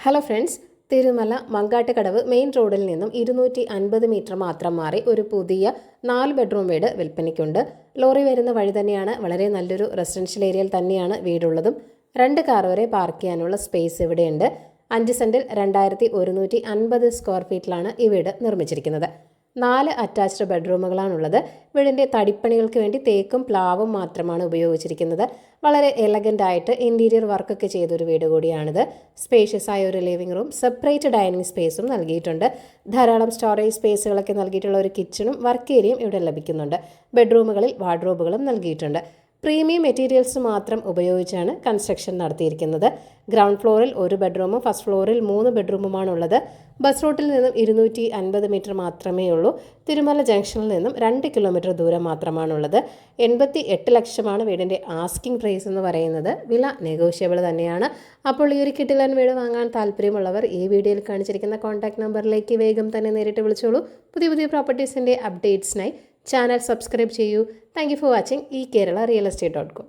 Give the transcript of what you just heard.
Hello friends, Thirumala Mankattukadavu main റോഡിൽ നിന്നും 250 metre മാത്രം മാറി ഒരു പുതിയ 4 ബെഡ്റൂം വീട് വിൽപ്പനയ്ക്കുണ്ട്. ലോറി വരുന്ന വഴി തന്നെയാണ്. വളരെ നല്ലൊരു റെസിഡൻഷ്യൽ ഏരിയയിൽ തന്നെയാണ് വീടുള്ളതും. 2 കാർ വരെ പാർക്ക് ചെയ്യാനുള്ള സ്പേസ് ഇവിടെയുണ്ട്. 5 സെന്റിൽ 2150 സ്ക്വയർ ഫീറ്റിലാണ് ഈ വീട് നിർമ്മിച്ചിരിക്കുന്നത്. 4 അറ്റാച്ച്ഡ് ബെഡ്റൂമുകളാണുള്ളത്. വീടിൻ്റെ തടിപ്പണികൾക്ക് വേണ്ടി തേക്കും പ്ലാവും മാത്രമാണ് ഉപയോഗിച്ചിരിക്കുന്നത്. വളരെ എലഗൻ്റ് ആയിട്ട് ഇൻറ്റീരിയർ വർക്കൊക്കെ ചെയ്തൊരു വീട് കൂടിയാണിത്. സ്പേഷ്യസ് ആയ ഒരു ലിവിംഗ് റൂം, സെപ്പറേറ്റ് ഡൈനിങ് സ്പേസും നൽകിയിട്ടുണ്ട്. ധാരാളം സ്റ്റോറേജ് സ്പേസുകളൊക്കെ നൽകിയിട്ടുള്ള ഒരു കിച്ചണും വർക്ക് ഏരിയയും ഇവിടെ ലഭിക്കുന്നുണ്ട്. ബെഡ്റൂമുകളിൽ വാർഡ്രോബുകളും നൽകിയിട്ടുണ്ട്. പ്രീമിയം മെറ്റീരിയൽസ് മാത്രം ഉപയോഗിച്ചാണ് കൺസ്ട്രക്ഷൻ നടത്തിയിരിക്കുന്നത്. ഗ്രൗണ്ട് ഫ്ലോറിൽ 1 ബെഡ്റൂമും ഫസ്റ്റ് ഫ്ലോറിൽ 3 ബെഡ്റൂമുമാണുള്ളത്. ബസ് റൂട്ടിൽ നിന്നും 250 മീറ്റർ മാത്രമേ ഉള്ളൂ. തിരുമല ജംഗ്ഷനിൽ നിന്നും 2 കിലോമീറ്റർ ദൂരം മാത്രമാണുള്ളത്. 88 ലക്ഷമാണ് വീടിൻ്റെ ആസ്കിംഗ് പ്രൈസ് എന്ന് പറയുന്നത്. വില നെഗോഷ്യബിൾ തന്നെയാണ്. അപ്പോൾ ഈ ഒരു കിടിലൻ വീട് വാങ്ങാൻ താല്പര്യമുള്ളവർ ഈ വീഡിയോയിൽ കാണിച്ചിരിക്കുന്ന കോൺടാക്ട് നമ്പറിലേക്ക് വേഗം തന്നെ നേരിട്ട് വിളിച്ചോളൂ. പുതിയ പ്രോപ്പർട്ടീസിൻ്റെ അപ്ഡേറ്റ്സിനായി ചാനൽ സബ്സ്ക്രൈബ് ചെയ്യൂ. Thank you for watching eKerala Real Estate.com.